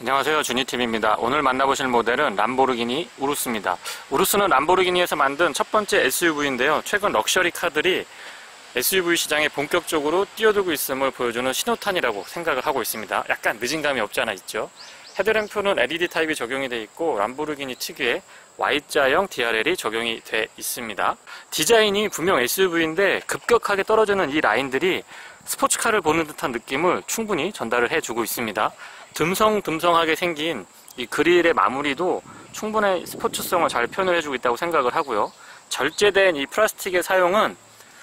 안녕하세요, 주니팀입니다. 오늘 만나보실 모델은 람보르기니 우루스입니다. 우루스는 람보르기니에서 만든 첫 번째 SUV인데요. 최근 럭셔리 카들이 SUV 시장에 본격적으로 뛰어들고 있음을 보여주는 신호탄이라고 생각을 하고 있습니다. 약간 늦은 감이 없지 않아 있죠. 헤드램프는 LED 타입이 적용이 되어 있고 람보르기니 특유의 Y자형 DRL이 적용이 되어 있습니다. 디자인이 분명 SUV인데 급격하게 떨어지는 이 라인들이 스포츠카를 보는 듯한 느낌을 충분히 전달을 해주고 있습니다. 듬성듬성하게 생긴 이 그릴의 마무리도 충분히 스포츠성을 잘 표현을 해주고 있다고 생각을 하고요. 절제된 이 플라스틱의 사용은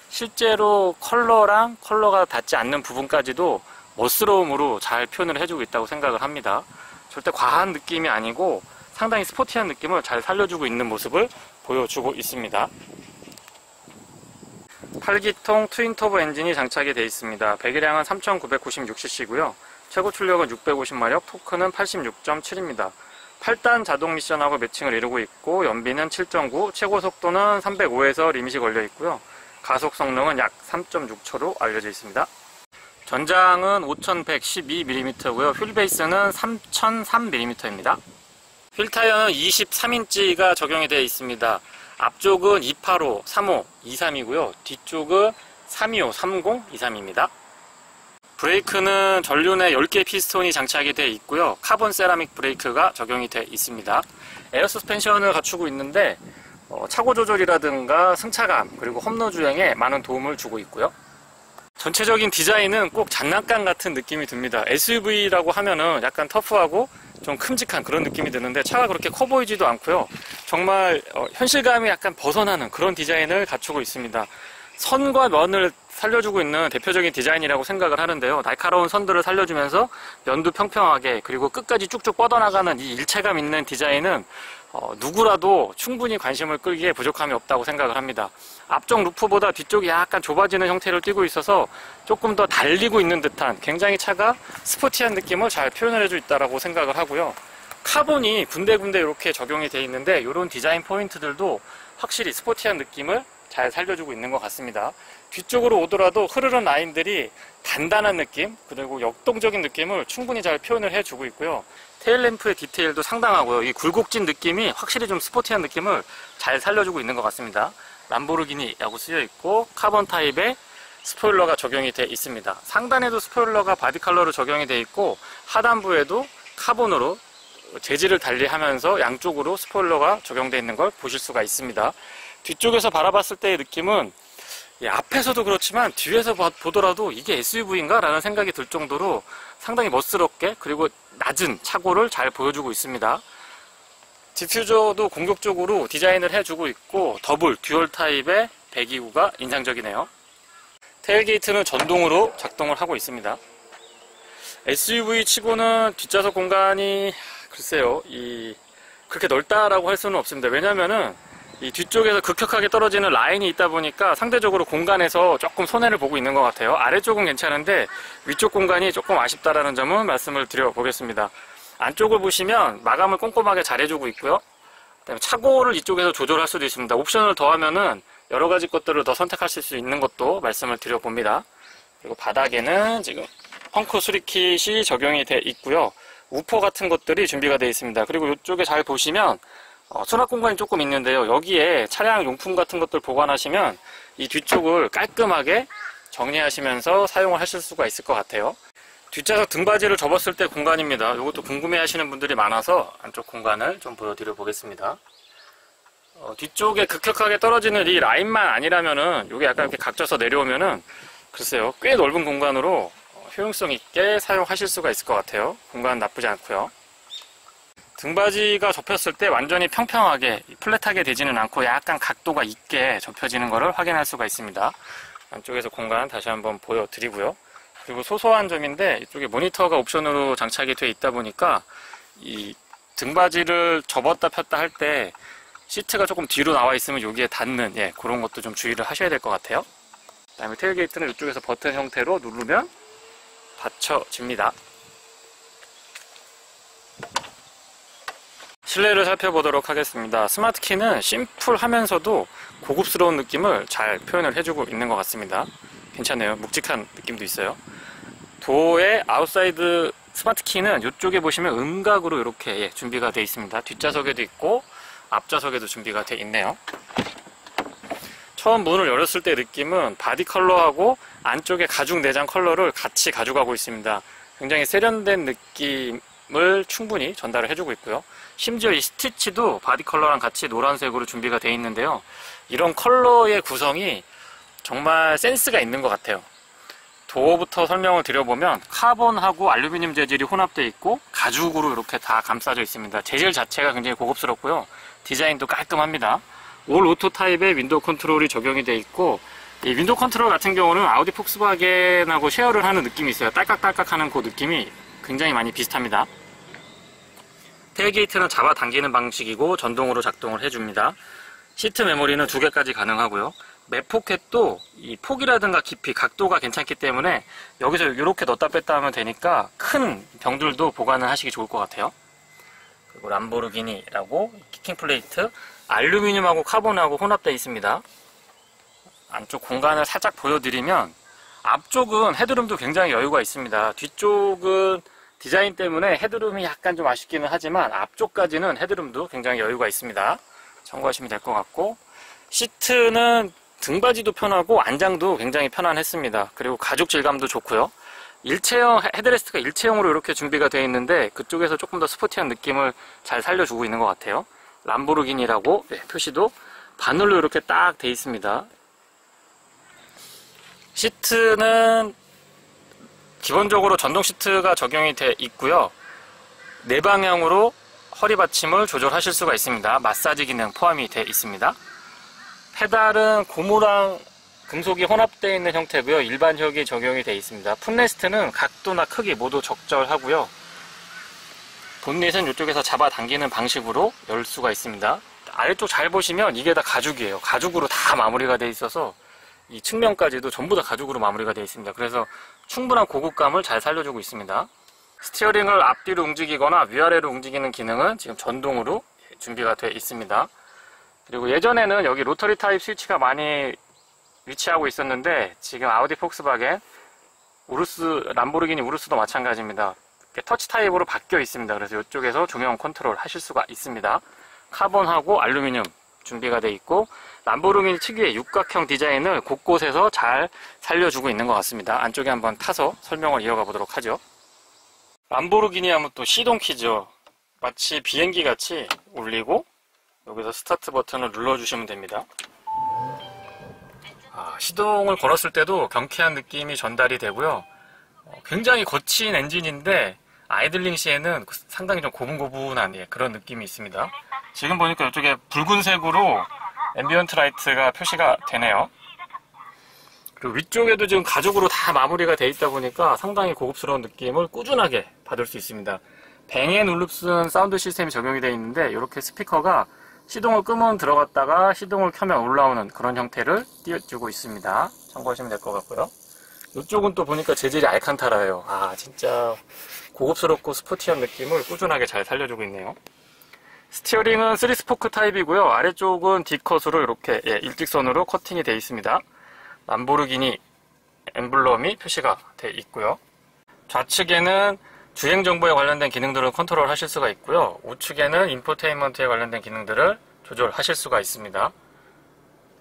실제로 컬러랑 컬러가 닿지 않는 부분까지도 멋스러움으로 잘 표현을 해주고 있다고 생각을 합니다. 절대 과한 느낌이 아니고 상당히 스포티한 느낌을 잘 살려주고 있는 모습을 보여주고 있습니다. 8기통 트윈터보 엔진이 장착이 되어 있습니다. 배기량은 3996cc고요. 최고 출력은 650마력, 토크는 86.7입니다. 8단 자동 미션하고 매칭을 이루고 있고 연비는 7.9, 최고 속도는 305에서 리밋이 걸려 있고요. 가속 성능은 약 3.6초로 알려져 있습니다. 전장은 5112mm고요. 휠 베이스는 3003mm입니다. 휠 타이어는 23인치가 적용이 되어 있습니다. 앞쪽은 285, 35, 23이고요. 뒤쪽은 325, 30, 23입니다. 브레이크는 전륜에 10개의 피스톤이 장착이 되어 있고요. 카본 세라믹 브레이크가 적용이 되어 있습니다. 에어 서스펜션을 갖추고 있는데 차고 조절이라든가 승차감 그리고 험로 주행에 많은 도움을 주고 있고요. 전체적인 디자인은 꼭 장난감 같은 느낌이 듭니다. SUV라고 하면은 약간 터프하고 좀 큼직한 그런 느낌이 드는데 차가 그렇게 커 보이지도 않고요. 정말 현실감이 약간 벗어나는 그런 디자인을 갖추고 있습니다. 선과 면을 살려주고 있는 대표적인 디자인이라고 생각을 하는데요. 날카로운 선들을 살려주면서 면도 평평하게 그리고 끝까지 쭉쭉 뻗어나가는 이 일체감 있는 디자인은 누구라도 충분히 관심을 끌기에 부족함이 없다고 생각을 합니다. 앞쪽 루프보다 뒤쪽이 약간 좁아지는 형태를 띠고 있어서 조금 더 달리고 있는 듯한 굉장히 차가 스포티한 느낌을 잘 표현을 해주고 있다고 생각을 하고요. 카본이 군데군데 이렇게 적용이 되어 있는데 이런 디자인 포인트들도 확실히 스포티한 느낌을 잘 살려주고 있는 것 같습니다. 뒤쪽으로 오더라도 흐르는 라인들이 단단한 느낌 그리고 역동적인 느낌을 충분히 잘 표현을 해주고 있고요. 테일램프의 디테일도 상당하고요. 이 굴곡진 느낌이 확실히 좀 스포티한 느낌을 잘 살려주고 있는 것 같습니다. 람보르기니라고 쓰여 있고 카본 타입의 스포일러가 적용이 되어 있습니다. 상단에도 스포일러가 바디 컬러로 적용이 되어 있고 하단부에도 카본으로 재질을 달리하면서 양쪽으로 스포일러가 적용되어 있는 걸 보실 수가 있습니다. 뒤쪽에서 바라봤을 때의 느낌은 앞에서도 그렇지만 뒤에서 보더라도 이게 SUV인가? 라는 생각이 들 정도로 상당히 멋스럽게 그리고 낮은 차고를 잘 보여주고 있습니다. 디퓨저도 공격적으로 디자인을 해주고 있고 더블 듀얼 타입의 배기구가 인상적이네요. 테일게이트는 전동으로 작동을 하고 있습니다. SUV 치고는 뒷좌석 공간이 글쎄요 그렇게 넓다라고 할 수는 없습니다. 왜냐면은 이 뒤쪽에서 급격하게 떨어지는 라인이 있다 보니까 상대적으로 공간에서 조금 손해를 보고 있는 것 같아요. 아래쪽은 괜찮은데 위쪽 공간이 조금 아쉽다라는 점은 말씀을 드려보겠습니다. 안쪽을 보시면 마감을 꼼꼼하게 잘 해주고 있고요. 그다음에 차고를 이쪽에서 조절할 수도 있습니다. 옵션을 더하면은 여러 가지 것들을 더 선택하실 수 있는 것도 말씀을 드려봅니다. 그리고 바닥에는 지금 펑크 수리킷이 적용이 되어 있고요. 우퍼 같은 것들이 준비가 되어 있습니다. 그리고 이쪽에 잘 보시면 수납 공간이 조금 있는데요. 여기에 차량 용품 같은 것들 보관하시면 이 뒤쪽을 깔끔하게 정리하시면서 사용을 하실 수가 있을 것 같아요. 뒷좌석 등받이를 접었을 때 공간입니다. 이것도 궁금해 하시는 분들이 많아서 안쪽 공간을 좀 보여드려 보겠습니다. 뒤쪽에 급격하게 떨어지는 이 라인만 아니라면은 이게 약간 이렇게 각져서 내려오면은 글쎄요 꽤 넓은 공간으로 효용성 있게 사용하실 수가 있을 것 같아요. 공간 나쁘지 않고요. 등받이가 접혔을 때 완전히 평평하게 플랫하게 되지는 않고 약간 각도가 있게 접혀지는 것을 확인할 수가 있습니다. 안쪽에서 공간 다시 한번 보여드리고요. 그리고 소소한 점인데 이쪽에 모니터가 옵션으로 장착이 되어 있다 보니까 이 등받이를 접었다 폈다 할 때 시트가 조금 뒤로 나와 있으면 여기에 닿는 그런 것도 좀 주의를 하셔야 될 것 같아요. 그 다음에 테일게이트는 이쪽에서 버튼 형태로 누르면 닫혀집니다. 실내를 살펴보도록 하겠습니다. 스마트키는 심플하면서도 고급스러운 느낌을 잘 표현을 해주고 있는 것 같습니다. 괜찮네요. 묵직한 느낌도 있어요. 도어의 아웃사이드 스마트 키는 이쪽에 보시면 음각으로 이렇게 준비가 되어 있습니다. 뒷좌석에도 있고 앞좌석에도 준비가 되어 있네요. 처음 문을 열었을 때 느낌은 바디 컬러하고 안쪽에 가죽 내장 컬러를 같이 가져가고 있습니다. 굉장히 세련된 느낌을 충분히 전달을 해주고 있고요. 심지어 이 스티치도 바디 컬러랑 같이 노란색으로 준비가 되어 있는데요. 이런 컬러의 구성이 정말 센스가 있는 것 같아요. 도어부터 설명을 드려보면 카본하고 알루미늄 재질이 혼합되어 있고 가죽으로 이렇게 다 감싸져 있습니다. 재질 자체가 굉장히 고급스럽고요. 디자인도 깔끔합니다. 올 오토 타입의 윈도우 컨트롤이 적용이 되어 있고, 이 윈도우 컨트롤 같은 경우는 아우디 폭스바겐하고 쉐어를 하는 느낌이 있어요. 딸깍딸깍 하는 그 느낌이 굉장히 많이 비슷합니다. 테일게이트는 잡아당기는 방식이고 전동으로 작동을 해줍니다. 시트 메모리는 2개까지 가능하고요. 맵 포켓도 이 폭이라든가 깊이, 각도가 괜찮기 때문에 여기서 이렇게 넣었다 뺐다 하면 되니까 큰 병들도 보관을 하시기 좋을 것 같아요. 그리고 람보르기니라고 키킹 플레이트, 알루미늄하고 카본하고 혼합되어 있습니다. 안쪽 공간을 살짝 보여드리면 앞쪽은 헤드룸도 굉장히 여유가 있습니다. 뒤쪽은 디자인 때문에 헤드룸이 약간 좀 아쉽기는 하지만 앞쪽까지는 헤드룸도 굉장히 여유가 있습니다. 참고하시면 될 것 같고, 시트는 등받이도 편하고 안장도 굉장히 편안했습니다. 그리고 가죽 질감도 좋고요. 일체형, 헤드레스트가 일체형으로 이렇게 준비가 되어 있는데 그쪽에서 조금 더 스포티한 느낌을 잘 살려주고 있는 것 같아요. 람보르기니라고 표시도 바늘로 이렇게 딱 되어 있습니다. 시트는 기본적으로 전동 시트가 적용이 되어 있고요. 네 방향으로 허리 받침을 조절하실 수가 있습니다. 마사지 기능 포함이 되어 있습니다. 페달은 고무랑 금속이 혼합되어 있는 형태고요. 일반형이 적용이 되어 있습니다. 풋레스트는 각도나 크기 모두 적절하고요. 본닛은 이쪽에서 잡아당기는 방식으로 열 수가 있습니다. 아래쪽 잘 보시면 이게 다 가죽이에요. 가죽으로 다 마무리가 되어 있어서 이 측면까지도 전부 다 가죽으로 마무리가 되어 있습니다. 그래서 충분한 고급감을 잘 살려주고 있습니다. 스티어링을 앞뒤로 움직이거나 위아래로 움직이는 기능은 지금 전동으로 준비가 되어 있습니다. 그리고 예전에는 여기 로터리 타입 스위치가 많이 위치하고 있었는데 지금 아우디 폭스바겐, 람보르기니 우루스도 마찬가지입니다. 터치 타입으로 바뀌어 있습니다. 그래서 이쪽에서 조명 컨트롤 하실 수가 있습니다. 카본하고 알루미늄 준비가 되어 있고, 람보르기니 특유의 육각형 디자인을 곳곳에서 잘 살려주고 있는 것 같습니다. 안쪽에 한번 타서 설명을 이어가 보도록 하죠. 람보르기니 하면 또 시동키죠. 마치 비행기 같이 올리고 여기서 스타트 버튼을 눌러주시면 됩니다. 시동을 걸었을 때도 경쾌한 느낌이 전달이 되고요. 굉장히 거친 엔진인데 아이들링 시에는 상당히 좀 고분고분한 그런 느낌이 있습니다. 지금 보니까 이쪽에 붉은색으로 앰비언트 라이트가 표시가 되네요. 그리고 위쪽에도 지금 가죽으로 다 마무리가 되어 있다 보니까 상당히 고급스러운 느낌을 꾸준하게 받을 수 있습니다. 뱅앤올룹슨 사운드 시스템이 적용이 되어 있는데 이렇게 스피커가 시동을 끄면 들어갔다가 시동을 켜면 올라오는 그런 형태를 띄워주고 있습니다. 참고하시면 될 것 같고요. 이쪽은 또 보니까 재질이 알칸타라예요. 진짜 고급스럽고 스포티한 느낌을 꾸준하게 잘 살려주고 있네요. 스티어링은 3스포크 타입이고요. 아래쪽은 D컷으로 이렇게 일직선으로 커팅이 되어 있습니다. 람보르기니 엠블럼이 표시가 되어 있고요. 좌측에는 주행 정보에 관련된 기능들을 컨트롤 하실 수가 있고요. 우측에는 인포테인먼트에 관련된 기능들을 조절하실 수가 있습니다.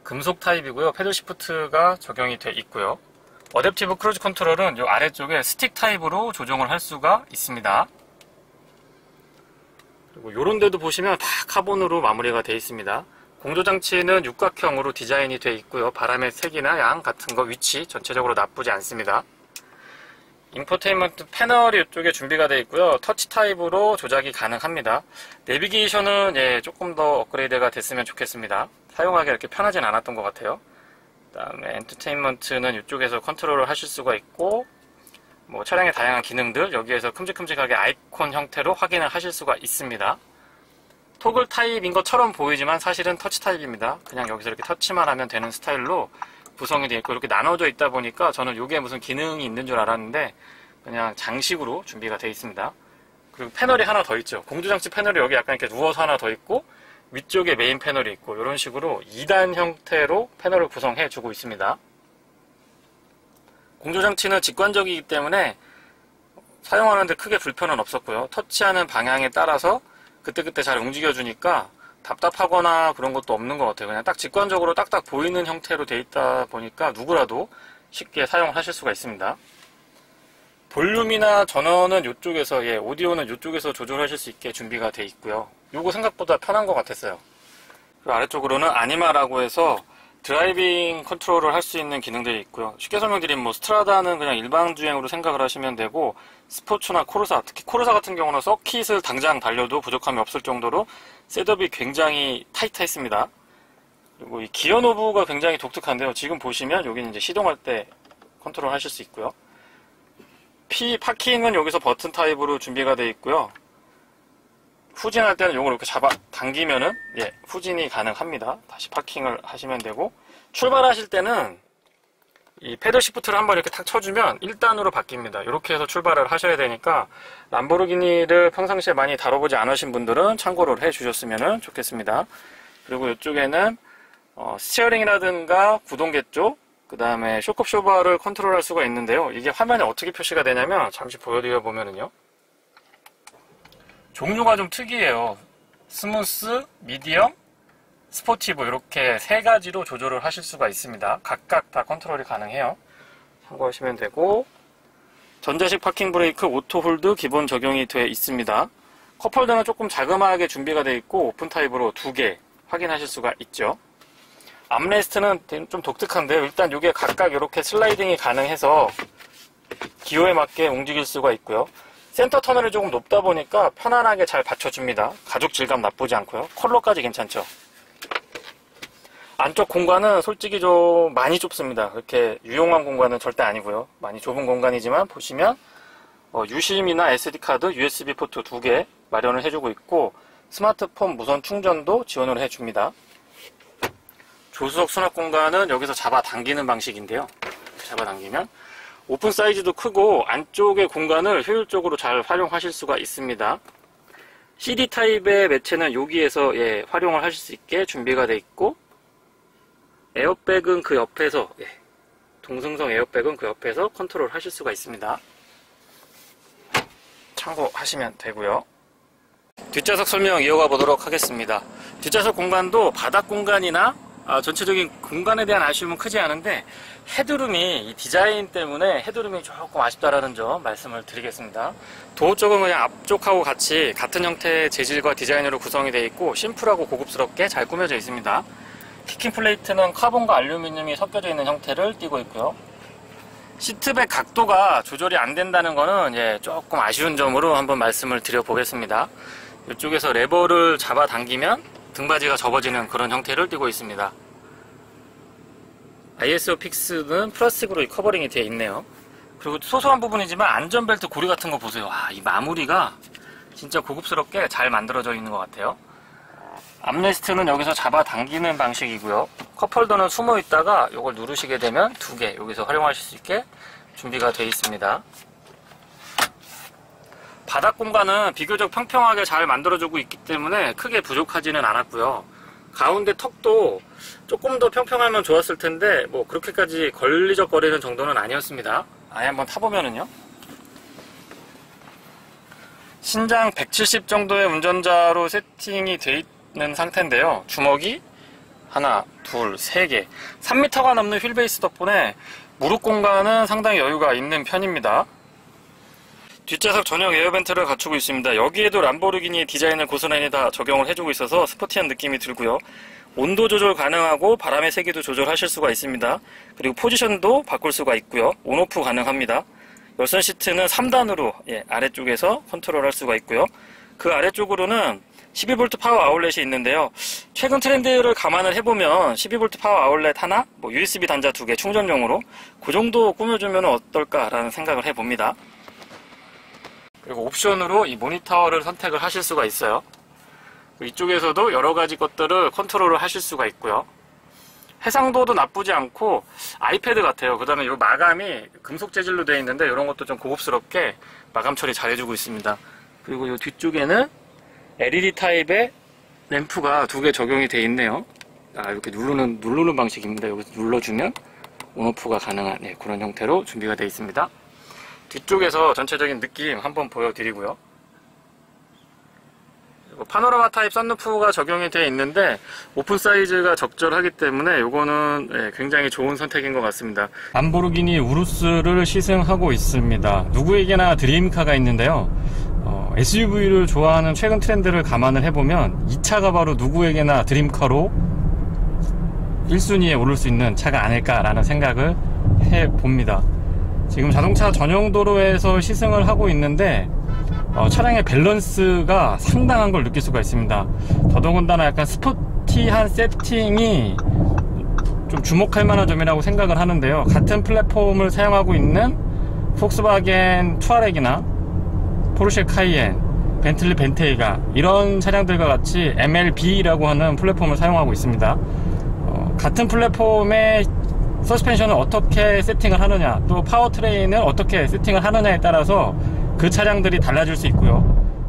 금속 타입이고요. 패들 시프트가 적용이 되어 있고요. 어댑티브 크루즈 컨트롤은 이 아래쪽에 스틱 타입으로 조정을 할 수가 있습니다. 그리고 이런 데도 보시면 다 카본으로 마무리가 되어 있습니다. 공조장치는 육각형으로 디자인이 되어 있고요. 바람의 색이나 양 같은 거 위치 전체적으로 나쁘지 않습니다. 인포테인먼트 패널이 이쪽에 준비가 되어 있고요. 터치 타입으로 조작이 가능합니다. 내비게이션은 조금 더 업그레이드가 됐으면 좋겠습니다. 사용하기 이렇게 편하진 않았던 것 같아요. 그 다음에 엔터테인먼트는 이쪽에서 컨트롤을 하실 수가 있고, 차량의 다양한 기능들 여기에서 큼직큼직하게 아이콘 형태로 확인을 하실 수가 있습니다. 토글 타입인 것처럼 보이지만 사실은 터치 타입입니다. 그냥 여기서 이렇게 터치만 하면 되는 스타일로 구성이 되어 있고, 이렇게 나눠져 있다 보니까 저는 이게 무슨 기능이 있는 줄 알았는데 그냥 장식으로 준비가 되어 있습니다. 그리고 패널이 하나 더 있죠. 공조장치 패널이 여기 약간 이렇게 누워서 하나 더 있고, 위쪽에 메인 패널이 있고, 이런 식으로 2단 형태로 패널을 구성해 주고 있습니다. 공조장치는 직관적이기 때문에 사용하는데 크게 불편은 없었고요. 터치하는 방향에 따라서 그때그때 잘 움직여주니까 답답하거나 그런 것도 없는 것 같아요. 그냥 딱 직관적으로 딱딱 보이는 형태로 돼 있다 보니까 누구라도 쉽게 사용을 하실 수가 있습니다. 볼륨이나 전원은 이쪽에서, 오디오는 이쪽에서 조절하실 수 있게 준비가 돼 있고요. 요거 생각보다 편한 것 같았어요. 그리고 아래쪽으로는 아니마라고 해서 드라이빙 컨트롤을 할 수 있는 기능들이 있고요. 쉽게 설명드리면 스트라다는 그냥 일반 주행으로 생각을 하시면 되고, 스포츠나 코르사, 특히 코르사 같은 경우는 서킷을 당장 달려도 부족함이 없을 정도로 셋업이 굉장히 타이트했습니다. 그리고 이 기어 노브가 굉장히 독특한데요. 지금 보시면 여기는 이제 시동할 때 컨트롤 하실 수 있고요. P 파킹은 여기서 버튼 타입으로 준비가 되어 있고요. 후진할 때는 이걸 이렇게 잡아 당기면은 후진이 가능합니다. 다시 파킹을 하시면 되고, 출발하실 때는 이 패들 시프트를 한번 이렇게 탁 쳐주면 1단으로 바뀝니다. 이렇게 해서 출발을 하셔야 되니까 람보르기니를 평상시에 많이 다뤄보지 않으신 분들은 참고를 해주셨으면 좋겠습니다. 그리고 이쪽에는 스티어링이라든가 구동계 쪽, 그 다음에 쇼크업 쇼바를 컨트롤할 수가 있는데요. 이게 화면에 어떻게 표시가 되냐면, 잠시 보여드려 보면은요, 종류가 좀 특이해요. 스무스, 미디엄, 스포티브 이렇게 세 가지로 조절을 하실 수가 있습니다. 각각 다 컨트롤이 가능해요. 참고하시면 되고, 전자식 파킹 브레이크 오토 홀드 기본 적용이 되어 있습니다. 컵홀더는 조금 자그마하게 준비가 되어 있고 오픈 타입으로 2개 확인하실 수가 있죠. 암레스트는 좀 독특한데요. 일단 이게 각각 이렇게 슬라이딩이 가능해서 기호에 맞게 움직일 수가 있고요. 센터 터널이 조금 높다 보니까 편안하게 잘 받쳐줍니다. 가죽 질감 나쁘지 않고요. 컬러까지 괜찮죠. 안쪽 공간은 솔직히 좀 많이 좁습니다. 그렇게 유용한 공간은 절대 아니고요. 많이 좁은 공간이지만 보시면 유심이나 SD카드, USB 포트 2개 마련을 해주고 있고, 스마트폰 무선 충전도 지원을 해줍니다. 조수석 수납 공간은 여기서 잡아당기는 방식인데요. 잡아당기면 오픈 사이즈도 크고 안쪽의 공간을 효율적으로 잘 활용하실 수가 있습니다. CD 타입의 매체는 여기에서 활용을 하실 수 있게 준비가 되어 있고, 에어백은 그 옆에서, 동승성 에어백은 그 옆에서 컨트롤 하실 수가 있습니다. 참고하시면 되고요. 뒷좌석 설명 이어가 보도록 하겠습니다. 뒷좌석 공간도 바닥 공간이나 전체적인 공간에 대한 아쉬움은 크지 않은데, 헤드룸이 이 디자인 때문에 헤드룸이 조금 아쉽다라는 점 말씀을 드리겠습니다. 도어 쪽은 그냥 앞쪽하고 같이 같은 형태의 재질과 디자인으로 구성이 되어 있고 심플하고 고급스럽게 잘 꾸며져 있습니다. 키킹 플레이트는 카본과 알루미늄이 섞여져 있는 형태를 띠고 있고요. 시트백 각도가 조절이 안 된다는 거는 조금 아쉬운 점으로 한번 말씀을 드려보겠습니다. 이쪽에서 레버를 잡아 당기면 등받이가 접어지는 그런 형태를 띠고 있습니다. ISO 픽스는 플라스틱으로 커버링이 되어 있네요. 그리고 소소한 부분이지만 안전벨트 고리 같은 거 보세요. 이 마무리가 진짜 고급스럽게 잘 만들어져 있는 것 같아요. 암레스트는 여기서 잡아 당기는 방식이고요. 컵홀더는 숨어 있다가 이걸 누르시게 되면 2개 여기서 활용하실 수 있게 준비가 되어 있습니다. 바닥 공간은 비교적 평평하게 잘 만들어주고 있기 때문에 크게 부족하지는 않았고요. 가운데 턱도 조금 더 평평하면 좋았을 텐데 그렇게까지 걸리적거리는 정도는 아니었습니다. 아예 한번 타보면은요, 신장 170 정도의 운전자로 세팅이 되어 있는 상태인데요. 주먹이 하나, 둘, 세 개, 3m가 넘는 휠베이스 덕분에 무릎 공간은 상당히 여유가 있는 편입니다. 뒷좌석 전용 에어벤트를 갖추고 있습니다. 여기에도 람보르기니의 디자인을 고스란히 다 적용을 해주고 있어서 스포티한 느낌이 들고요. 온도 조절 가능하고 바람의 세기도 조절하실 수가 있습니다. 그리고 포지션도 바꿀 수가 있고요. 온오프 가능합니다. 열선 시트는 3단으로 아래쪽에서 컨트롤할 수가 있고요. 그 아래쪽으로는 12V 파워 아울렛이 있는데요. 최근 트렌드를 감안을 해보면 12V 파워 아울렛 하나, USB 단자 2개 충전용으로 그 정도 꾸며주면 어떨까라는 생각을 해봅니다. 그리고 옵션으로 이 모니터를 선택을 하실 수가 있어요. 이쪽에서도 여러가지 것들을 컨트롤을 하실 수가 있고요. 해상도도 나쁘지 않고 아이패드 같아요. 그 다음에 이 마감이 금속 재질로 되어 있는데 이런 것도 좀 고급스럽게 마감 처리 잘 해주고 있습니다. 그리고 이 뒤쪽에는 LED 타입의 램프가 2개 적용이 되어 있네요. 이렇게 누르는 방식입니다. 여기서 눌러주면 온오프가 가능한 그런 형태로 준비가 되어 있습니다. 뒤쪽에서 전체적인 느낌 한번 보여드리고요. 파노라마 타입 썬루프가 적용이 되어 있는데 오픈 사이즈가 적절하기 때문에 이거는 굉장히 좋은 선택인 것 같습니다. 람보르기니 우루스를 시승하고 있습니다. 누구에게나 드림카가 있는데요. SUV를 좋아하는 최근 트렌드를 감안을 해보면 이 차가 바로 누구에게나 드림카로 1순위에 오를 수 있는 차가 아닐까라는 생각을 해봅니다. 지금 자동차 전용 도로에서 시승을 하고 있는데 차량의 밸런스가 상당한 걸 느낄 수가 있습니다. 더더군다나 약간 스포티한 세팅이 좀 주목할 만한 점이라고 생각을 하는데요. 같은 플랫폼을 사용하고 있는 폭스바겐 투아렉이나 포르쉐 카이엔, 벤틀리 벤테이가 이런 차량들과 같이 MLB라고 하는 플랫폼을 사용하고 있습니다. 같은 플랫폼의 서스펜션을 어떻게 세팅을 하느냐, 또 파워트레인을 어떻게 세팅을 하느냐에 따라서 그 차량들이 달라질 수 있고요.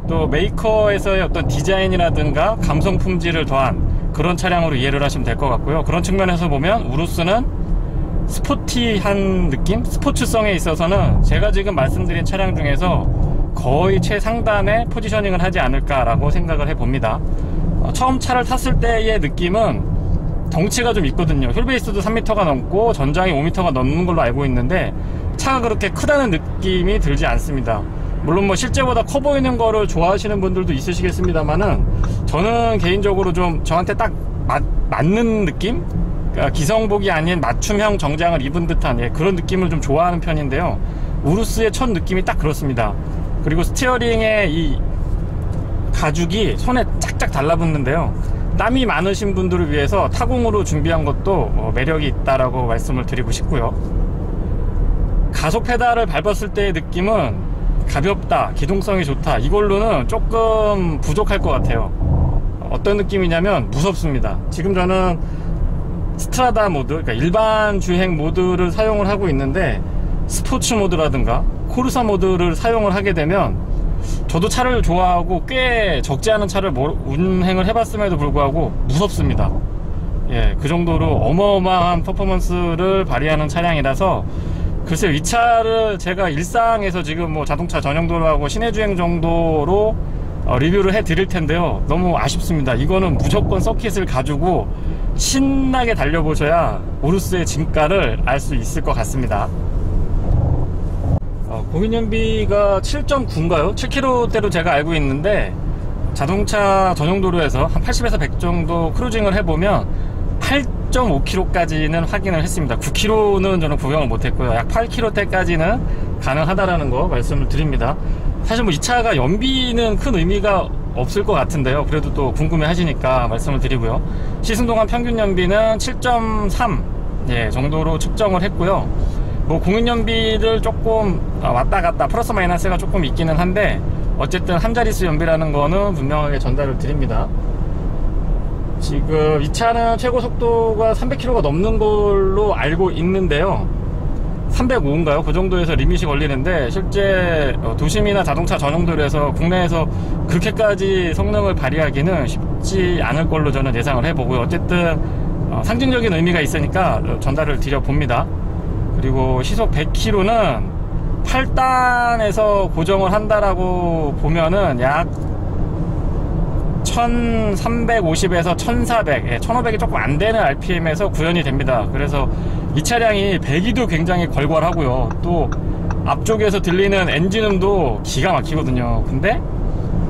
또 메이커에서의 어떤 디자인이라든가 감성 품질을 더한 그런 차량으로 이해를 하시면 될 것 같고요. 그런 측면에서 보면 우루스는 스포티한 느낌? 스포츠성에 있어서는 제가 지금 말씀드린 차량 중에서 거의 최상단에 포지셔닝을 하지 않을까라고 생각을 해봅니다. 처음 차를 탔을 때의 느낌은 덩치가 좀 있거든요. 휠베이스도 3m가 넘고 전장이 5m가 넘는 걸로 알고 있는데 차가 그렇게 크다는 느낌이 들지 않습니다. 물론 뭐 실제보다 커 보이는 거를 좋아하시는 분들도 있으시겠습니다만은 저는 개인적으로 좀 저한테 딱 맞는 느낌? 그러니까 기성복이 아닌 맞춤형 정장을 입은 듯한 그런 느낌을 좀 좋아하는 편인데요. 우루스의 첫 느낌이 딱 그렇습니다. 그리고 스티어링의 이 가죽이 손에 짝짝 달라붙는데요. 땀이 많으신 분들을 위해서 타공으로 준비한 것도 매력이 있다라고 말씀을 드리고 싶고요. 가속 페달을 밟았을 때의 느낌은 가볍다, 기동성이 좋다, 이걸로는 조금 부족할 것 같아요. 어떤 느낌이냐면 무섭습니다. 지금 저는 스트라다 모드, 그러니까 일반 주행 모드를 사용을 하고 있는데 스포츠 모드라든가 코르사 모드를 사용을 하게 되면 저도 차를 좋아하고 꽤 적지 않은 차를 운행을 해봤음에도 불구하고 무섭습니다. 그 정도로 어마어마한 퍼포먼스를 발휘하는 차량이라서 글쎄요, 이 차를 제가 일상에서 지금 뭐 자동차 전용도로하고 시내주행 정도로 리뷰를 해드릴 텐데요. 너무 아쉽습니다. 이거는 무조건 서킷을 가지고 신나게 달려보셔야 우루스의 진가를 알 수 있을 것 같습니다. 공인연비가 7.9인가요? 7km대로 제가 알고 있는데 자동차 전용도로에서 한 80에서 100 정도 크루징을 해보면 8.5km까지는 확인을 했습니다. 9km는 저는 구경을 못했고요. 약 8km대까지는 가능하다라는 거 말씀을 드립니다. 사실 뭐 이 차가 연비는 큰 의미가 없을 것 같은데요. 그래도 또 궁금해 하시니까 말씀을 드리고요. 시승동안 평균 연비는 7.3 정도로 측정을 했고요. 뭐 공인연비를 조금 왔다 갔다 플러스 마이너스가 조금 있기는 한데 어쨌든 한 자릿수 연비라는 거는 분명하게 전달을 드립니다. 지금 이 차는 최고 속도가 300km가 넘는 걸로 알고 있는데요. 305인가요? 그 정도에서 리밋이 걸리는데 실제 도심이나 자동차 전용도로에서 국내에서 그렇게까지 성능을 발휘하기는 쉽지 않을 걸로 저는 예상을 해보고요. 어쨌든 상징적인 의미가 있으니까 전달을 드려봅니다. 그리고 시속 100km는 8단에서 고정을 한다라고 보면은 약 1350에서 1400, 1500이 조금 안 되는 RPM에서 구현이 됩니다. 그래서 이 차량이 배기도 굉장히 걸걸하고요. 또 앞쪽에서 들리는 엔진음도 기가 막히거든요. 근데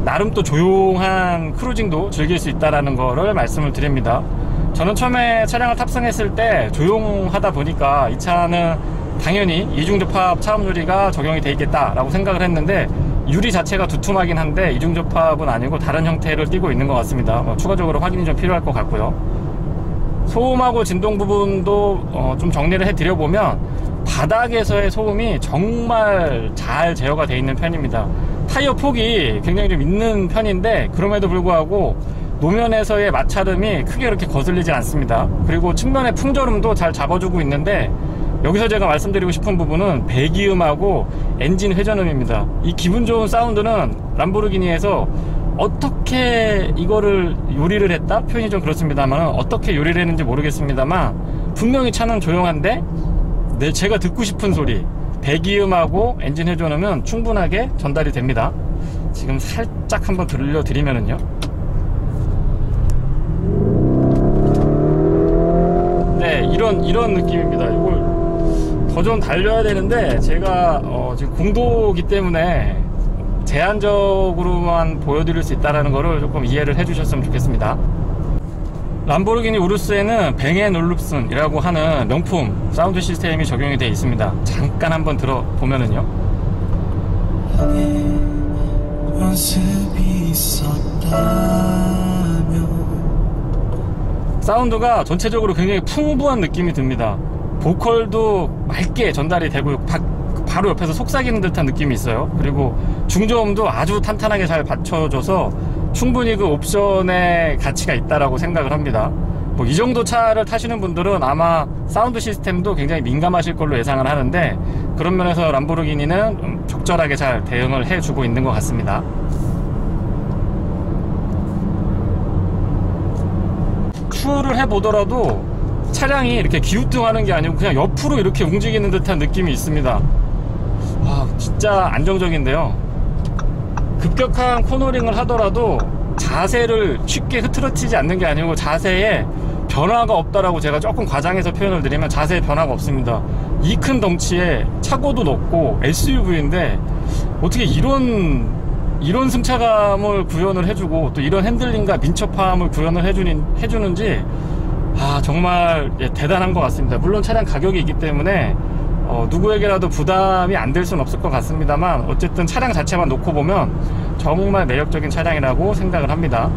나름 또 조용한 크루징도 즐길 수 있다는 거를 말씀을 드립니다. 저는 처음에 차량을 탑승했을 때 조용하다 보니까 이 차는 당연히 이중접합 차음 유리가 적용이 되어 있겠다라고 생각을 했는데 유리 자체가 두툼하긴 한데 이중접합은 아니고 다른 형태를 띠고 있는 것 같습니다. 추가적으로 확인이 좀 필요할 것 같고요. 소음하고 진동 부분도 좀 정리를 해드려보면 바닥에서의 소음이 정말 잘 제어가 되어 있는 편입니다. 타이어 폭이 굉장히 좀 있는 편인데 그럼에도 불구하고 노면에서의 마찰음이 크게 그렇게 거슬리지 않습니다. 그리고 측면의 풍절음도 잘 잡아주고 있는데 여기서 제가 말씀드리고 싶은 부분은 배기음하고 엔진 회전음입니다. 이 기분 좋은 사운드는 람보르기니에서 어떻게 이거를 요리를 했다? 표현이 좀 그렇습니다만 어떻게 요리를 했는지 모르겠습니다만 분명히 차는 조용한데 제가 듣고 싶은 소리, 배기음하고 엔진 회전음은 충분하게 전달이 됩니다. 지금 살짝 한번 들려드리면은요, 네, 이런 느낌입니다. 이걸 더 좀 달려야 되는데 제가 지금 공도기 때문에 제한적으로만 보여드릴 수 있다는 거를 조금 이해를 해주셨으면 좋겠습니다. 람보르기니 우루스에는 뱅 앤 올룹슨이라고 하는 명품 사운드 시스템이 적용이 되어 있습니다. 잠깐 한번 들어보면은요, 사운드가 전체적으로 굉장히 풍부한 느낌이 듭니다. 보컬도 맑게 전달이 되고 바로 옆에서 속삭이는 듯한 느낌이 있어요. 그리고 중저음도 아주 탄탄하게 잘 받쳐줘서 충분히 그 옵션의 가치가 있다라고 생각을 합니다. 뭐 이 정도 차를 타시는 분들은 아마 사운드 시스템도 굉장히 민감하실 걸로 예상을 하는데, 그런 면에서 람보르기니는 적절하게 잘 대응을 해주고 있는 것 같습니다. 큐를 해보더라도 차량이 이렇게 기우뚱하는 게 아니고 그냥 옆으로 이렇게 움직이는 듯한 느낌이 있습니다. 와, 진짜 안정적인데요. 급격한 코너링을 하더라도 자세를 쉽게 흐트러지지 않는 게 아니고 자세에 변화가 없다라고 제가 조금 과장해서 표현을 드리면 자세에 변화가 없습니다. 이 큰 덩치에 차고도 높고 SUV인데 어떻게 이런 승차감을 구현을 해주고 또 이런 핸들링과 민첩함을 구현을 해주는지 정말 대단한 것 같습니다. 물론 차량 가격이 있기 때문에 누구에게라도 부담이 안 될 수는 없을 것 같습니다만, 어쨌든 차량 자체만 놓고 보면 정말 매력적인 차량이라고 생각을 합니다.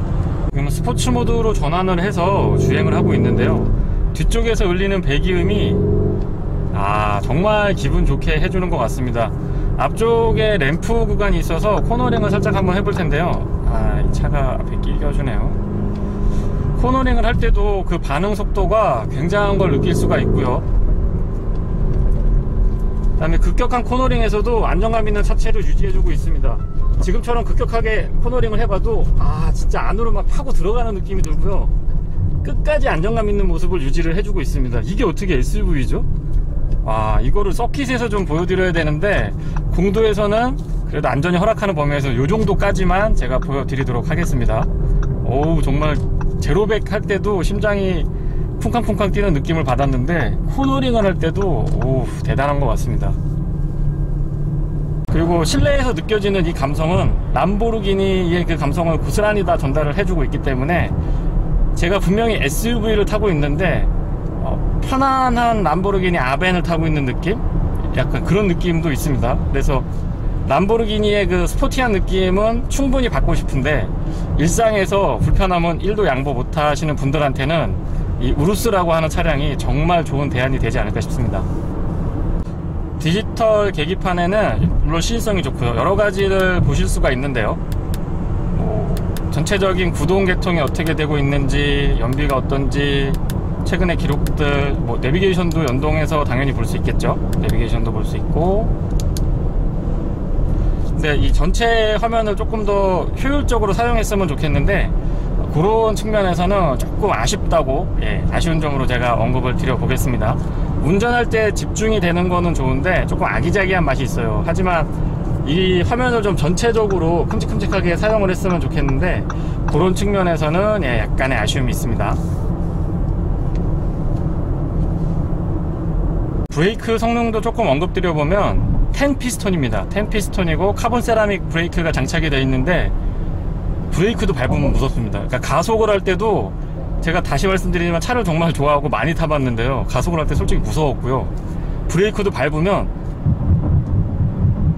지금 스포츠 모드로 전환을 해서 주행을 하고 있는데요, 뒤쪽에서 울리는 배기음이 정말 기분 좋게 해주는 것 같습니다. 앞쪽에 램프 구간이 있어서 코너링을 살짝 한번 해볼 텐데요, 이 차가 앞에 끼겨주네요. 코너링을 할 때도 그 반응 속도가 굉장한 걸 느낄 수가 있고요. 그 다음에 급격한 코너링에서도 안정감 있는 차체를 유지해주고 있습니다. 지금처럼 급격하게 코너링을 해봐도 진짜 안으로 막 파고 들어가는 느낌이 들고요, 끝까지 안정감 있는 모습을 유지를 해주고 있습니다. 이게 어떻게 SUV죠? 이거를 서킷에서 좀 보여드려야 되는데 공도에서는 그래도 안전이 허락하는 범위에서 요 정도까지만 제가 보여드리도록 하겠습니다. 정말 제로백 할 때도 심장이 쿵쾅쿵쾅 뛰는 느낌을 받았는데 코너링을 할 때도 대단한 것 같습니다. 그리고 실내에서 느껴지는 이 감성은 람보르기니의 그 감성을 고스란히 다 전달을 해주고 있기 때문에 제가 분명히 SUV를 타고 있는데 편안한 람보르기니 아벤을 타고 있는 느낌? 약간 그런 느낌도 있습니다. 그래서 람보르기니의 그 스포티한 느낌은 충분히 받고 싶은데 일상에서 불편함은 1도 양보 못 하시는 분들한테는 이 우루스라고 하는 차량이 정말 좋은 대안이 되지 않을까 싶습니다. 디지털 계기판에는 물론 시인성이 좋고요, 여러 가지를 보실 수가 있는데요, 전체적인 구동 계통이 어떻게 되고 있는지, 연비가 어떤지, 최근의 기록들, 내비게이션도 연동해서 당연히 볼 수 있겠죠. 내비게이션도 볼 수 있고. 근데 이 전체 화면을 조금 더 효율적으로 사용했으면 좋겠는데 그런 측면에서는 조금 아쉽다고, 아쉬운 점으로 제가 언급을 드려보겠습니다. 운전할 때 집중이 되는 거는 좋은데 조금 아기자기한 맛이 있어요. 하지만 이 화면을 좀 전체적으로 큼직큼직하게 사용을 했으면 좋겠는데 그런 측면에서는 약간의 아쉬움이 있습니다. 브레이크 성능도 조금 언급드려보면 10피스톤입니다. 10피스톤이고 카본 세라믹 브레이크가 장착이 되어 있는데 브레이크도 밟으면 무섭습니다. 그러니까 가속을 할 때도 제가 다시 말씀드리지만 차를 정말 좋아하고 많이 타봤는데요, 가속을 할 때 솔직히 무서웠고요, 브레이크도 밟으면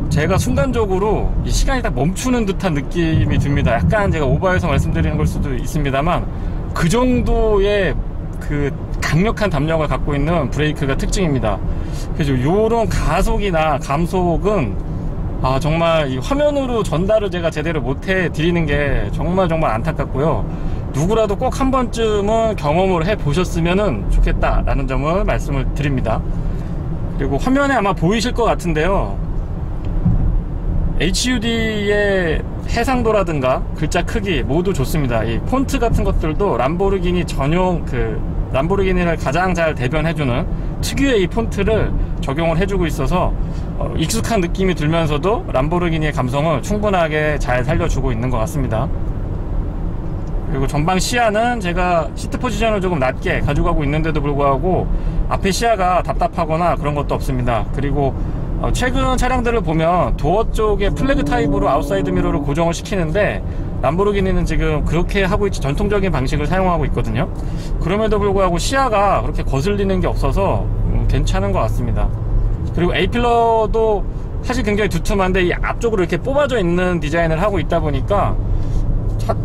제가 순간적으로 이 시간이 딱 멈추는 듯한 느낌이 듭니다. 약간 제가 오버해서 말씀드리는 걸 수도 있습니다만 그 정도의 그 강력한 담력을 갖고 있는 브레이크가 특징입니다. 그래서 이런 가속이나 감속은 정말 이 화면으로 전달을 제가 제대로 못해 드리는 게 정말 안타깝고요, 누구라도 꼭 한 번쯤은 경험을 해 보셨으면 좋겠다라는 점을 말씀을 드립니다. 그리고 화면에 아마 보이실 것 같은데요, HUD의 해상도라든가 글자 크기 모두 좋습니다. 이 폰트 같은 것들도 람보르기니 전용 람보르기니를 가장 잘 대변해주는 특유의 이 폰트를 적용을 해주고 있어서 익숙한 느낌이 들면서도 람보르기니의 감성을 충분하게 잘 살려주고 있는 것 같습니다. 그리고 전방 시야는 제가 시트 포지션을 조금 낮게 가져가고 있는데도 불구하고 앞에 시야가 답답하거나 그런 것도 없습니다. 그리고 최근 차량들을 보면 도어 쪽에 플래그 타입으로 아웃사이드 미러를 고정을 시키는데 람보르기니는 지금 그렇게 하고 있지, 전통적인 방식을 사용하고 있거든요. 그럼에도 불구하고 시야가 그렇게 거슬리는 게 없어서 괜찮은 것 같습니다. 그리고 A필러도 사실 굉장히 두툼한데 이 앞쪽으로 이렇게 뽑아져 있는 디자인을 하고 있다 보니까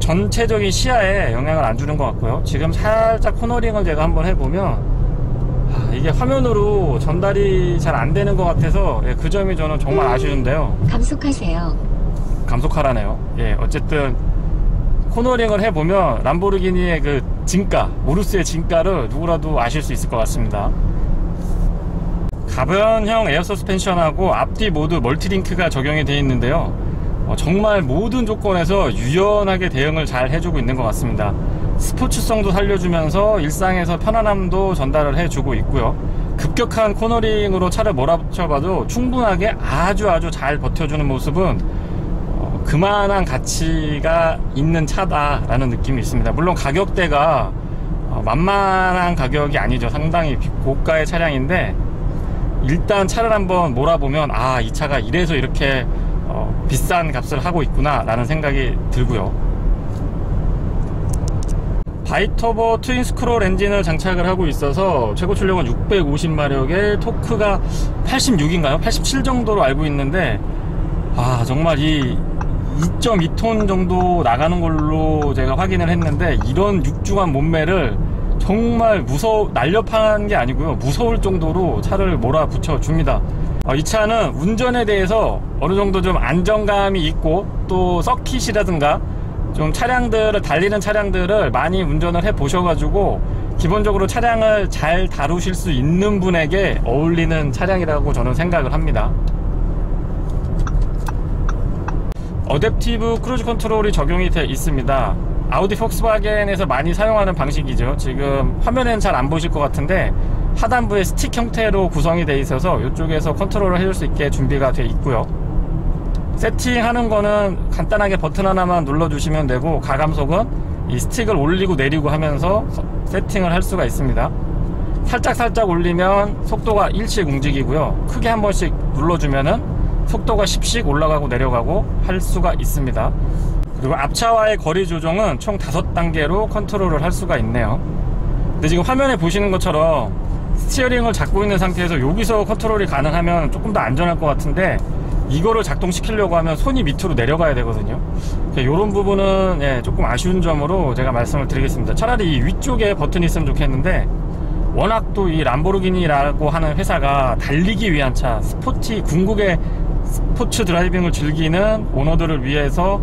전체적인 시야에 영향을 안 주는 것 같고요. 지금 살짝 코너링을 제가 한번 해보면 이게 화면으로 전달이 잘 안 되는 것 같아서 그 점이 저는 정말 아쉬운데요. 감속하세요. 감속하라네요. 어쨌든 코너링을 해보면 람보르기니의 그 진가, 우루스의 진가를 누구라도 아실 수 있을 것 같습니다. 가변형 에어 서스펜션하고 앞뒤 모두 멀티링크가 적용이 되어 있는데요. 정말 모든 조건에서 유연하게 대응을 잘 해주고 있는 것 같습니다. 스포츠성도 살려주면서 일상에서 편안함도 전달을 해주고 있고요. 급격한 코너링으로 차를 몰아붙여봐도 충분하게 아주 잘 버텨주는 모습은 그만한 가치가 있는 차다라는 느낌이 있습니다. 물론 가격대가 만만한 가격이 아니죠. 상당히 고가의 차량인데 일단 차를 한번 몰아보면 이 차가 이래서 이렇게 비싼 값을 하고 있구나 라는 생각이 들고요. 바이터보 트윈 스크롤 엔진을 장착을 하고 있어서 최고 출력은 650마력에 토크가 86인가요? 87 정도로 알고 있는데 정말 이 2.2톤 정도 나가는 걸로 제가 확인을 했는데 이런 육중한 몸매를 정말 날렵한 게 아니고요, 무서울 정도로 차를 몰아붙여 줍니다. 이 차는 운전에 대해서 어느 정도 좀 안정감이 있고 또 서킷이라든가 좀 달리는 차량들을 많이 운전을 해 보셔가지고 기본적으로 차량을 잘 다루실 수 있는 분에게 어울리는 차량이라고 저는 생각을 합니다. 어댑티브 크루즈 컨트롤이 적용이 되어 있습니다. 아우디 폭스바겐에서 많이 사용하는 방식이죠. 지금 화면에는 잘 안 보실 것 같은데 하단부에 스틱 형태로 구성이 되어 있어서 이쪽에서 컨트롤을 해줄 수 있게 준비가 되어 있고요. 세팅하는 거는 간단하게 버튼 하나만 눌러주시면 되고 가감속은 이 스틱을 올리고 내리고 하면서 세팅을 할 수가 있습니다. 살짝 올리면 속도가 1씩 움직이고요, 크게 한 번씩 눌러주면은 속도가 10씩 올라가고 내려가고 할 수가 있습니다. 그리고 앞차와의 거리 조정은 총 5단계로 컨트롤을 할 수가 있네요. 근데 지금 화면에 보시는 것처럼 스티어링을 잡고 있는 상태에서 여기서 컨트롤이 가능하면 조금 더 안전할 것 같은데 이거를 작동시키려고 하면 손이 밑으로 내려가야 되거든요. 이런 부분은 조금 아쉬운 점으로 제가 말씀을 드리겠습니다. 차라리 이 위쪽에 버튼이 있으면 좋겠는데 워낙 또 이 람보르기니라고 하는 회사가 달리기 위한 차, 궁극의 스포츠 드라이빙을 즐기는 오너들을 위해서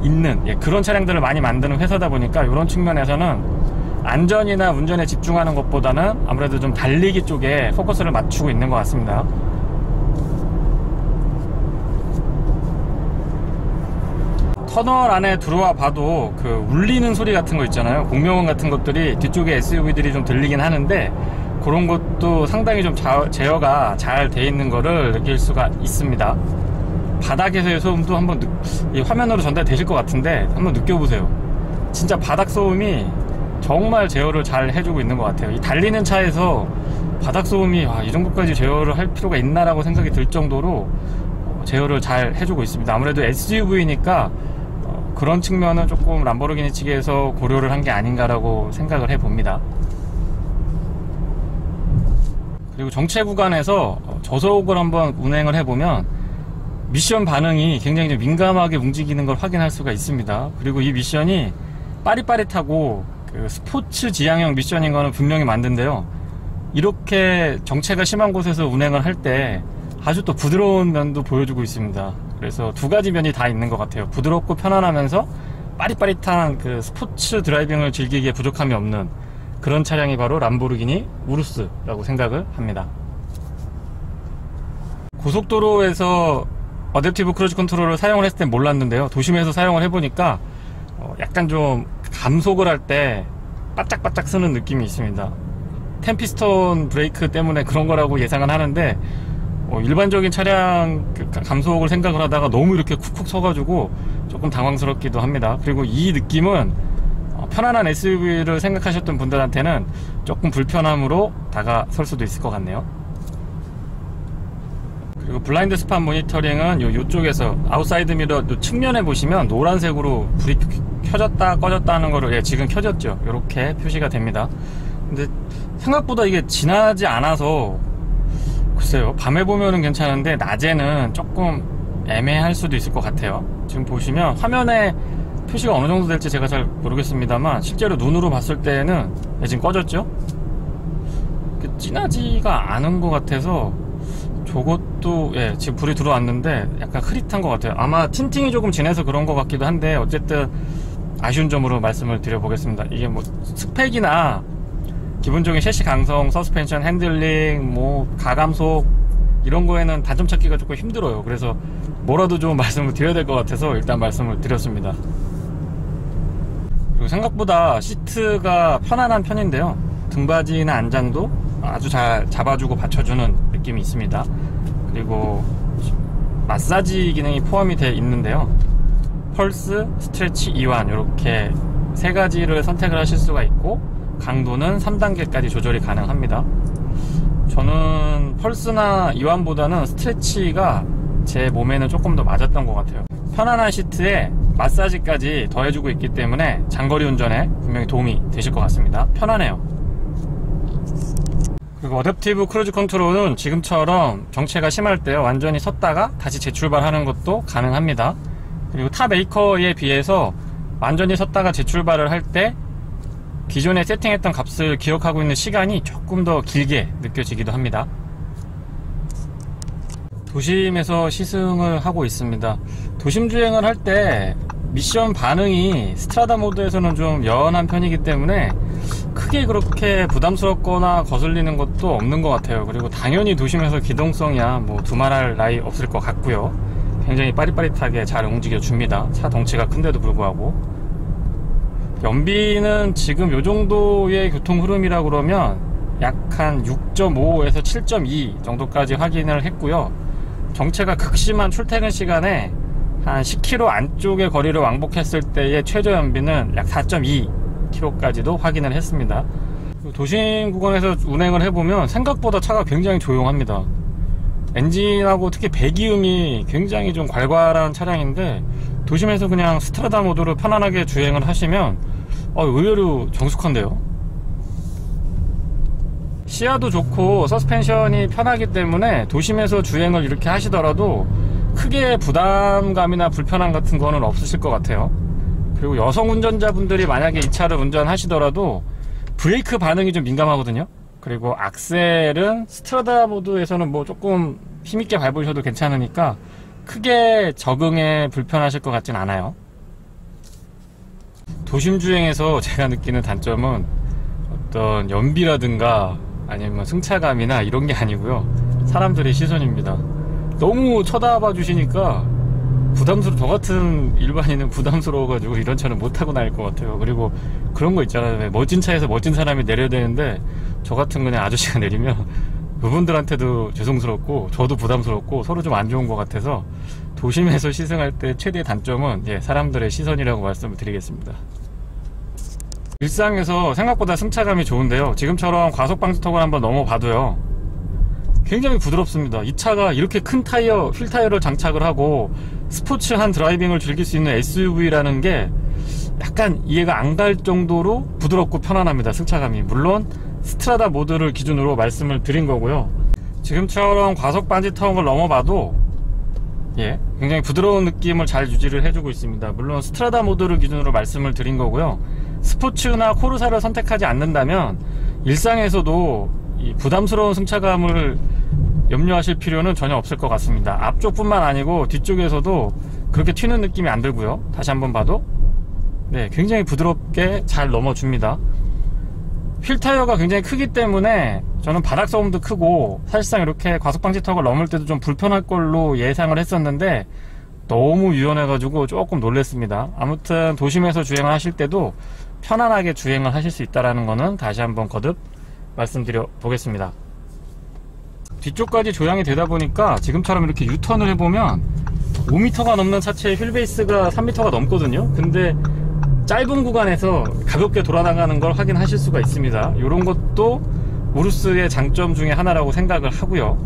있는 그런 차량들을 많이 만드는 회사다 보니까 이런 측면에서는 안전이나 운전에 집중하는 것보다는 아무래도 좀 달리기 쪽에 포커스를 맞추고 있는 것 같습니다. 터널 안에 들어와 봐도 그 울리는 소리 같은 거 있잖아요. 공명음 같은 것들이 뒤쪽에 SUV들이 좀 들리긴 하는데 그런 것도 상당히 좀 제어가 잘 돼 있는 거를 느낄 수가 있습니다. 바닥에서의 소음도 한번 이 화면으로 전달되실 것 같은데 한번 느껴보세요. 진짜 바닥 소음이 정말 제어를 잘 해주고 있는 것 같아요. 이 달리는 차에서 바닥 소음이 이 정도까지 제어를 할 필요가 있나라고 생각이 들 정도로 제어를 잘 해주고 있습니다. 아무래도 SUV니까 그런 측면은 조금 람보르기니 측에서 고려를 한 게 아닌가라고 생각을 해봅니다. 그리고 정체 구간에서 저속을 한번 운행을 해보면 미션 반응이 굉장히 좀 민감하게 움직이는 걸 확인할 수가 있습니다. 그리고 이 미션이 빠릿빠릿하고 그 스포츠 지향형 미션인 거는 분명히 맞는데요, 이렇게 정체가 심한 곳에서 운행을 할 때 아주 또 부드러운 면도 보여주고 있습니다. 그래서 두 가지 면이 다 있는 것 같아요. 부드럽고 편안하면서 빠릿빠릿한 그 스포츠 드라이빙을 즐기기에 부족함이 없는 그런 차량이 바로 람보르기니 우루스라고 생각을 합니다. 고속도로에서 어댑티브 크루즈 컨트롤을 사용을 했을 땐 몰랐는데요, 도심에서 사용을 해보니까 약간 좀 감속을 할 때 바짝바짝 쓰는 느낌이 있습니다. 10피스톤 브레이크 때문에 그런 거라고 예상은 하는데, 일반적인 차량 감속을 생각을 하다가 너무 이렇게 쿡쿡 서가지고 조금 당황스럽기도 합니다. 그리고 이 느낌은 편안한 SUV를 생각하셨던 분들한테는 조금 불편함으로 다가설 수도 있을 것 같네요. 그리고 블라인드 스팟 모니터링은 요쪽에서 아웃사이드 미러 요 측면에 보시면 노란색으로 불이 켜졌다 꺼졌다 하는 거를, 지금 켜졌죠. 이렇게 표시가 됩니다. 근데 생각보다 이게 진하지 않아서 글쎄요, 밤에 보면은 괜찮은데 낮에는 조금 애매할 수도 있을 것 같아요. 지금 보시면 화면에 표시가 어느 정도 될지 제가 잘 모르겠습니다만 실제로 눈으로 봤을 때는 지금 꺼졌죠? 진하지가 않은 것 같아서 저것도 지금 불이 들어왔는데 약간 흐릿한 것 같아요. 아마 틴팅이 조금 진해서 그런 것 같기도 한데 어쨌든 아쉬운 점으로 말씀을 드려보겠습니다. 이게 뭐 스펙이나 기본적인 셰시 강성, 서스펜션, 핸들링, 가감속 이런 거에는 단점 찾기가 조금 힘들어요. 그래서 뭐라도 좀 말씀을 드려야 될 것 같아서 일단 말씀을 드렸습니다. 그리고 생각보다 시트가 편안한 편인데요, 등받이나 안장도 아주 잘 잡아주고 받쳐주는 느낌이 있습니다. 그리고 마사지 기능이 포함이 되어 있는데요, 펄스, 스트레치, 이완 이렇게 세 가지를 선택을 하실 수가 있고 강도는 3단계까지 조절이 가능합니다. 저는 펄스나 이완보다는 스트레치가 제 몸에는 조금 더 맞았던 것 같아요. 편안한 시트에 마사지까지 더해주고 있기 때문에 장거리 운전에 분명히 도움이 되실 것 같습니다. 편안해요. 그리고 어댑티브 크루즈 컨트롤은 지금처럼 정체가 심할 때 완전히 섰다가 다시 재출발하는 것도 가능합니다. 그리고 타 메이커에 비해서 완전히 섰다가 재출발을 할 때 기존에 세팅했던 값을 기억하고 있는 시간이 조금 더 길게 느껴지기도 합니다. 도심에서 시승을 하고 있습니다. 도심 주행을 할 때 미션 반응이 스트라다 모드에서는 좀 연한 편이기 때문에 크게 그렇게 부담스럽거나 거슬리는 것도 없는 것 같아요. 그리고 당연히 도심에서 기동성이야 두말할 나위 없을 것 같고요. 굉장히 빠릿빠릿하게 잘 움직여 줍니다. 차 덩치가 큰데도 불구하고. 연비는 지금 요 정도의 교통 흐름이라 그러면 약 한 6.5에서 7.2 정도까지 확인을 했고요. 정체가 극심한 출퇴근 시간에 한 10km 안쪽의 거리를 왕복했을 때의 최저 연비는 약 4.2km까지도 확인을 했습니다. 도심 구간에서 운행을 해보면 생각보다 차가 굉장히 조용합니다. 엔진하고 특히 배기음이 굉장히 좀 괄괄한 차량인데 도심에서 그냥 스트라다 모드로 편안하게 주행을 하시면 의외로 정숙한데요. 시야도 좋고 서스펜션이 편하기 때문에 도심에서 주행을 이렇게 하시더라도 크게 부담감이나 불편함 같은 거는 없으실 것 같아요. 그리고 여성 운전자분들이 만약에 이 차를 운전하시더라도 브레이크 반응이 좀 민감하거든요. 그리고 악셀은 스트라다 모드에서는 조금 힘있게 밟으셔도 괜찮으니까 크게 적응에 불편하실 것 같진 않아요. 도심 주행에서 제가 느끼는 단점은 어떤 연비라든가 아니면 승차감이나 이런 게 아니고요, 사람들의 시선입니다. 너무 쳐다봐 주시니까 저 같은 일반인은 부담스러워가지고 이런 차는 못 타고 다닐 것 같아요. 그리고 그런 거 있잖아요, 멋진 차에서 멋진 사람이 내려야 되는데 저 같은 그냥 아저씨가 내리면 그분들한테도 죄송스럽고 저도 부담스럽고 서로 좀 안 좋은 것 같아서 도심에서 시승할 때 최대의 단점은 사람들의 시선이라고 말씀을 드리겠습니다. 일상에서 생각보다 승차감이 좋은데요, 지금처럼 과속방지턱을 한번 넘어봐도요 굉장히 부드럽습니다. 이 차가 이렇게 큰 타이어, 휠 타이어를 장착을 하고 스포츠한 드라이빙을 즐길 수 있는 SUV라는 게 약간 이해가 안 갈 정도로 부드럽고 편안합니다. 승차감이. 물론 스트라다 모드를 기준으로 말씀을 드린 거고요, 지금처럼 과속방지턱을 넘어봐도 굉장히 부드러운 느낌을 잘 유지를 해주고 있습니다. 물론 스트라다 모드를 기준으로 말씀을 드린 거고요, 스포츠나 코르사를 선택하지 않는다면 일상에서도 이 부담스러운 승차감을 염려하실 필요는 전혀 없을 것 같습니다. 앞쪽뿐만 아니고 뒤쪽에서도 그렇게 튀는 느낌이 안 들고요, 다시 한번 봐도 굉장히 부드럽게 잘 넘어줍니다. 휠 타이어가 굉장히 크기 때문에 저는 바닥 소음도 크고 사실상 이렇게 과속방지턱을 넘을 때도 좀 불편할 걸로 예상을 했었는데 너무 유연해가지고 조금 놀랬습니다. 아무튼 도심에서 주행을 하실 때도 편안하게 주행을 하실 수 있다는 거는 다시 한번 거듭 말씀드려 보겠습니다. 뒤쪽까지 조향이 되다 보니까 지금처럼 이렇게 유턴을 해보면 5m가 넘는 차체의 휠베이스가 3m가 넘거든요. 근데 짧은 구간에서 가볍게 돌아나가는 걸 확인하실 수가 있습니다. 이런 것도 우루스의 장점 중에 하나라고 생각을 하고요.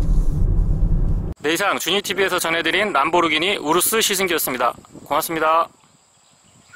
네, 이상 주니TV에서 전해드린 람보르기니 우루스 시승기였습니다. 고맙습니다.